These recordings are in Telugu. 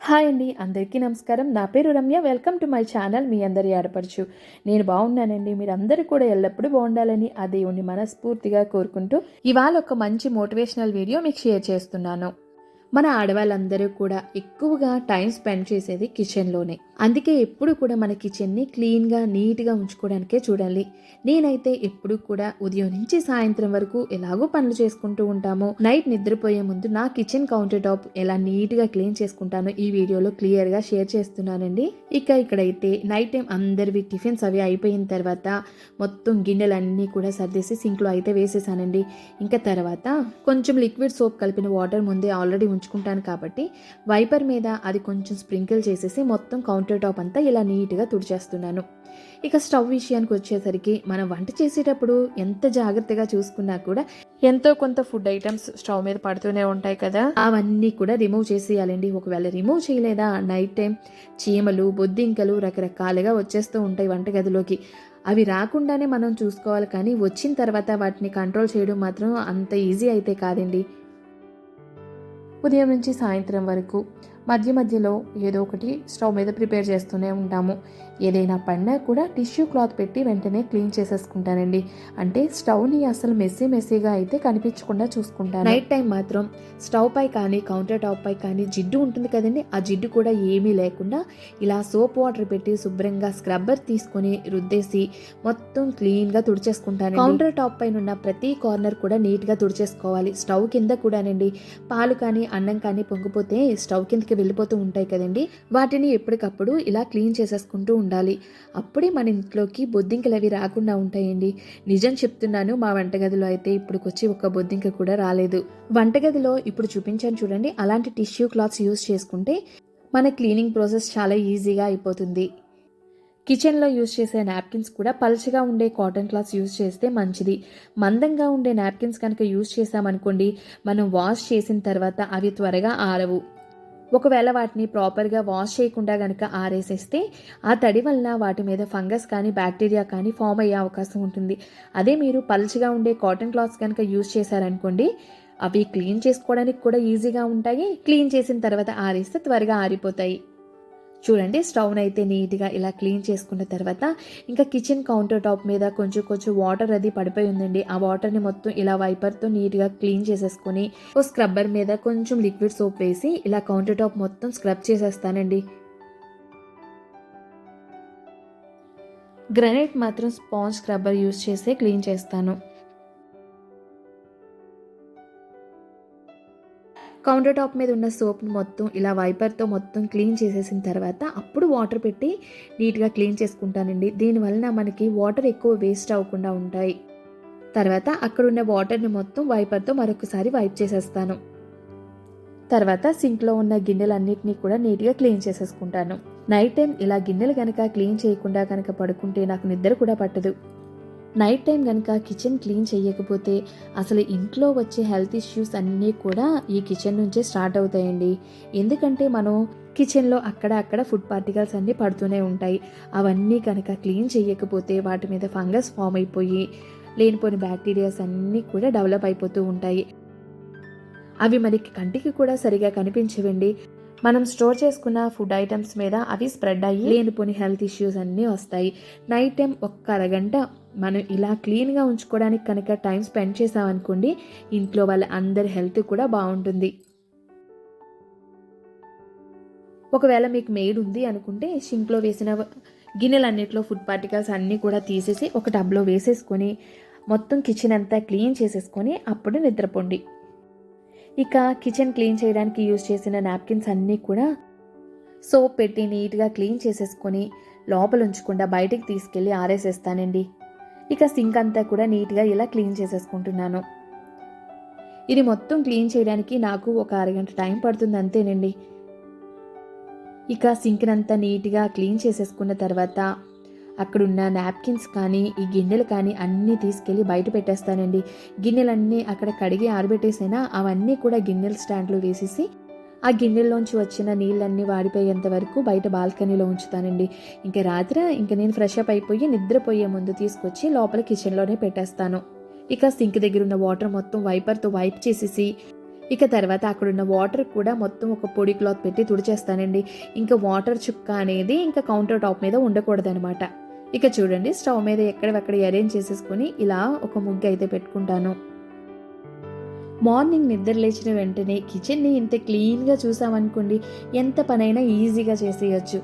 హాయ్ అండి, అందరికీ నమస్కారం. నా పేరు Ramya. Welcome to my channel. మీ అందరి ఆడపడుచు. నేను బాగున్నానండి. మీరందరూ కూడా ఎల్లప్పుడూ బాగుండాలని ఆ దేవుణ్ణి మనస్ఫూర్తిగా కోరుకుంటూ ఇవాళ ఒక మంచి మోటివేషనల్ వీడియో మీకు షేర్ చేస్తున్నాను. మన ఆడవాళ్ళందరూ కూడా ఎక్కువగా టైం స్పెండ్ చేసేది కిచెన్లోనే. అందుకే ఎప్పుడు కూడా మన కిచెన్ని క్లీన్గా నీట్గా ఉంచుకోవడానికే చూడాలి. నేనైతే ఎప్పుడు కూడా ఉదయం నుంచి సాయంత్రం వరకు ఎలాగో పనులు చేసుకుంటూ ఉంటాము. నైట్ నిద్రపోయే ముందు నా కిచెన్ కౌంటర్ టాప్ ఎలా నీట్గా క్లీన్ చేసుకుంటానో ఈ వీడియోలో క్లియర్గా షేర్ చేస్తున్నానండి. ఇక్కడైతే నైట్ టైం అందరివి టిఫిన్స్ అవి అయిపోయిన తర్వాత మొత్తం గిన్నెలన్నీ కూడా సర్దేసి సింక్లో అయితే వేసేసానండి. ఇంకా తర్వాత కొంచెం లిక్విడ్ సోప్ కలిపిన వాటర్ ముందే ఆల్రెడీ ఉంచుకుంటాను కాబట్టి వైపర్ మీద అది కొంచెం స్ప్రింకిల్ చేసేసి మొత్తం కౌంటర్ టాప్ అంతా ఇలా నీట్గా తుడిచేస్తున్నాను. ఇక స్టవ్ విషయానికి వచ్చేసరికి మనం వంట చేసేటప్పుడు ఎంత జాగ్రత్తగా చూసుకున్నా కూడా ఎంతో కొంత ఫుడ్ ఐటమ్స్ స్టవ్ మీద పడుతూనే ఉంటాయి కదా, అవన్నీ కూడా రిమూవ్ చేసేయాలండి. ఒకవేళ రిమూవ్ చేయలేదా నైట్ టైం చీమలు బొద్దింకలు రకరకాలుగా వచ్చేస్తూ ఉంటాయి వంటగదిలోకి. అవి రాకుండానే మనం చూసుకోవాలి, కానీ వచ్చిన తర్వాత వాటిని కంట్రోల్ చేయడం మాత్రం అంత ఈజీ అయితే కాదండి. ఉదయం నుంచి సాయంత్రం వరకు మధ్యలో ఏదో ఒకటి స్టవ్ మీద ప్రిపేర్ చేస్తూనే ఉంటాము. ఏదైనా పడినా కూడా టిష్యూ క్లాత్ పెట్టి వెంటనే క్లీన్ చేసేసుకుంటానండి. అంటే స్టవ్ని అసలు మెస్సీగా అయితే కనిపించకుండా చూసుకుంటాను. నైట్ టైం మాత్రం స్టవ్ పై కానీ కౌంటర్ టాప్ పై కానీ జిడ్డు ఉంటుంది కదండి, ఆ జిడ్డు కూడా ఏమీ లేకుండా ఇలా సోప్ వాటర్ పెట్టి శుభ్రంగా స్క్రబ్బర్ తీసుకొని రుద్దేసి మొత్తం క్లీన్గా తుడిచేసుకుంటాను. కౌంటర్ టాప్ పైన ఉన్న ప్రతి కార్నర్ కూడా నీట్గా తుడిచేసుకోవాలి. స్టవ్ కింద కూడానండి పాలు కానీ అన్నం కానీ పొంగిపోతే స్టవ్ కిందకి వెళ్ళిపోతూ ఉంటాయి కదండి, వాటిని ఎప్పటికప్పుడు ఇలా క్లీన్ చేసేసుకుంటూ ఉండాలి. అప్పుడే మన ఇంట్లోకి బొద్దింకలు అవి రాకుండా ఉంటాయండి. నిజం చెప్తున్నాను, మా వంటగదిలో అయితే ఇప్పుడుకొచ్చి ఒక్క బొద్దింక కూడా రాలేదు. వంటగదిలో ఇప్పుడు చూపించాను చూడండి, అలాంటి టిష్యూ క్లాత్స్ యూస్ చేసుకుంటే మన క్లీనింగ్ ప్రాసెస్ చాలా ఈజీగా అయిపోతుంది. కిచెన్లో యూజ్ చేసే నాప్కిన్స్ కూడా పల్చగా ఉండే కాటన్ క్లాత్స్ యూజ్ చేస్తే మంచిది. మందంగా ఉండే నాప్కిన్స్ కనుక యూజ్ చేసామనుకోండి, మనం వాష్ చేసిన తర్వాత అవి త్వరగా ఆరవు. ఒకవేళ వాటిని ప్రాపర్గా వాష్ చేయకుండా కనుక ఆరేసేస్తే ఆ తడి వలన వాటి మీద ఫంగస్ కానీ బ్యాక్టీరియా కానీ ఫామ్ అయ్యే అవకాశం ఉంటుంది. అదే మీరు పల్చగా ఉండే కాటన్ క్లాత్స్ కనుక యూజ్ చేశారనుకోండి, అవి క్లీన్ చేసుకోవడానికి కూడా ఈజీగా ఉంటాయి. క్లీన్ చేసిన తర్వాత ఆరేస్తే త్వరగా ఆరిపోతాయి. చూడండి, స్టవ్ని అయితే నీట్గా ఇలా క్లీన్ చేసుకున్న తర్వాత ఇంకా కిచెన్ కౌంటర్ టాప్ మీద కొంచెం వాటర్ అది పడిపోయి ఉందండి. ఆ వాటర్ని మొత్తం ఇలా వైపర్తో నీట్గా క్లీన్ చేసేసుకొని ఓ స్క్రబ్బర్ మీద కొంచెం లిక్విడ్ సోప్ వేసి ఇలా కౌంటర్ టాప్ మొత్తం స్క్రబ్ చేసేస్తానండి. గ్రానైట్ మాత్రం స్పాంజ్ స్క్రబ్బర్ యూస్ చేసే క్లీన్ చేస్తాను. కౌంటర్ టాప్ మీద ఉన్న సోప్ని మొత్తం ఇలా వైపర్తో మొత్తం క్లీన్ చేసేసిన తర్వాత అప్పుడు వాటర్ పెట్టి నీట్గా క్లీన్ చేసుకుంటానండి. దీనివలన మనకి వాటర్ ఎక్కువ వేస్ట్ అవ్వకుండా ఉంటాయి. తర్వాత అక్కడున్న వాటర్ని మొత్తం వైపర్తో మరొకసారి వైప్ చేసేస్తాను. తర్వాత సింక్లో ఉన్న గిన్నెలన్నిటినీ కూడా నీట్గా క్లీన్ చేసేసుకుంటాను. నైట్ టైం ఇలా గిన్నెలు కనుక క్లీన్ చేయకుండా కనుక పడుకుంటే నాకు నిద్ర కూడా పట్టదు. నైట్ టైం కనుక కిచెన్ క్లీన్ చేయకపోతే అసలు ఇంట్లో వచ్చే హెల్త్ ఇష్యూస్ అన్నీ కూడా ఈ కిచెన్ నుంచే స్టార్ట్ అవుతాయండి. ఎందుకంటే మనం కిచెన్లో అక్కడ ఫుడ్ పార్టికల్స్ అన్నీ పడుతూనే ఉంటాయి. అవన్నీ కనుక క్లీన్ చేయకపోతే వాటి మీద ఫంగస్ ఫామ్ అయిపోయి లేనిపోని బ్యాక్టీరియాస్ అన్నీ కూడా డెవలప్ అయిపోతూ ఉంటాయి. అవి మనకి కంటికి కూడా సరిగా కనిపించవండి. మనం స్టోర్ చేసుకున్న ఫుడ్ ఐటమ్స్ మీద అవి స్ప్రెడ్ అయ్యి లేనిపోని హెల్త్ ఇష్యూస్ అన్నీ వస్తాయి. నైట్ టైం ఒక్క అరగంట మనం ఇలా క్లీన్గా ఉంచుకోవడానికి కనుక టైం స్పెండ్ చేసామనుకోండి, ఇంట్లో వాళ్ళ అందరి హెల్త్ కూడా బాగుంటుంది. ఒకవేళ మీకు మెయిడ్ ఉంది అనుకుంటే సింక్లో వేసిన గిన్నెలన్నిటిలో ఫుడ్ పార్టికల్స్ అన్నీ కూడా తీసేసి ఒక టబ్లో వేసేసుకొని మొత్తం కిచెన్ అంతా క్లీన్ చేసేసుకొని అప్పుడు నిద్రపోండి. ఇక కిచెన్ క్లీన్ చేయడానికి యూజ్ చేసిన నాప్కిన్స్ అన్నీ కూడా సోప్ పెట్టి నీట్గా క్లీన్ చేసేసుకొని లోపల ఉంచకుండా బయటికి తీసుకెళ్ళి ఆరేసేస్తానండి. ఇక సింక్ అంతా కూడా నీట్గా ఇలా క్లీన్ చేసేసుకుంటున్నాను. ఇది మొత్తం క్లీన్ చేయడానికి నాకు ఒక అరగంట టైం పడుతుంది అంతేనండి. ఇక సింక్నంతా నీట్గా క్లీన్ చేసేసుకున్న తర్వాత అక్కడున్న నాప్కిన్స్ కానీ ఈ గిన్నెలు కానీ అన్నీ తీసుకెళ్ళి బయట పెట్టేస్తానండి. గిన్నెలన్నీ అక్కడ కడిగి ఆరబెట్టేసైనా అవన్నీ కూడా గిన్నెల స్టాండ్లో వేసేసి ఆ గిన్నెల్లోంచి వచ్చిన నీళ్ళన్నీ వాడిపోయేంత వరకు బయట బాల్కనీలో ఉంచుతానండి. ఇంకా రాత్రి నేను ఫ్రెష్ అప్ అయిపోయి నిద్రపోయే ముందు తీసుకొచ్చి లోపల కిచెన్లోనే పెట్టేస్తాను. ఇక సింక్ దగ్గర ఉన్న వాటర్ మొత్తం వైపర్తో వైప్ చేసేసి ఇక తర్వాత అక్కడున్న వాటర్ కూడా మొత్తం ఒక పొడి క్లాత్ పెట్టి తుడిచేస్తానండి. ఇంకా వాటర్ చుక్క అనేది ఇంకా కౌంటర్ టాప్ మీద ఉండకూడదనమాట. ఇక చూడండి స్టవ్ మీద ఎక్కడెక్కడ అరేంజ్ చేసేసుకొని ఇలా ఒక ముగ్గు అయితే పెట్టుకుంటాను. మార్నింగ్ నిద్ర లేచిన వెంటనే కిచెన్ని ఇంత క్లీన్గా చూసామనుకోండి, ఎంత పనైనా ఈజీగా చేసేయచ్చు.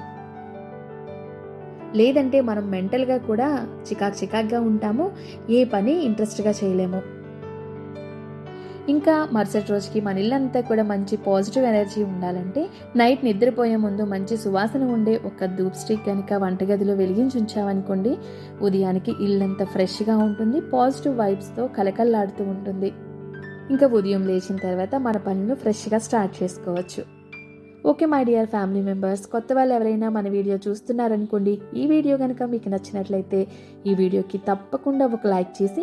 లేదంటే మనం మెంటల్గా కూడా చికాక్గా ఉంటాము, ఏ పని ఇంట్రెస్ట్గా చేయలేము. ఇంకా మరుసటి రోజుకి మన ఇల్లంతా కూడా మంచి పాజిటివ్ ఎనర్జీ ఉండాలంటే నైట్ నిద్రపోయే ముందు మంచి సువాసన ఉండే ఒక ధూప్ స్టిక్ కనుక వంటగదిలో వెలిగించి ఉంచామనుకోండి, ఉదయానికి ఇల్లంతా ఫ్రెష్గా ఉంటుంది, పాజిటివ్ వైబ్స్తో కలకల్లాడుతూ ఉంటుంది. ఇంకా ఉదయం లేచిన తర్వాత మన పనులు ఫ్రెష్గా స్టార్ట్ చేసుకోవచ్చు. Okay my dear family members, కొత్త వాళ్ళు ఎవరైనా మన వీడియో చూస్తున్నారనుకోండి, ఈ వీడియో కనుక మీకు నచ్చినట్లయితే ఈ వీడియోకి తప్పకుండా ఒక లైక్ చేసి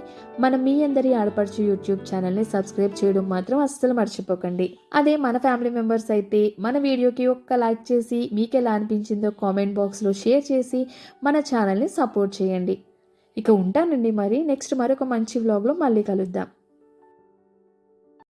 మీ అందరి ఆడపడుచు యూట్యూబ్ ఛానల్ని సబ్స్క్రైబ్ చేయడం మాత్రం అస్సలు మర్చిపోకండి. అదే మన ఫ్యామిలీ మెంబర్స్ అయితే మన వీడియోకి ఒక్క లైక్ చేసి మీకు ఎలా అనిపించిందో కామెంట్ బాక్స్లో షేర్ చేసి మన ఛానల్ని సపోర్ట్ చేయండి. ఇక ఉంటానండి, మరి నెక్స్ట్ మరొక మంచి వ్లాగ్లో మళ్ళీ కలుద్దాం.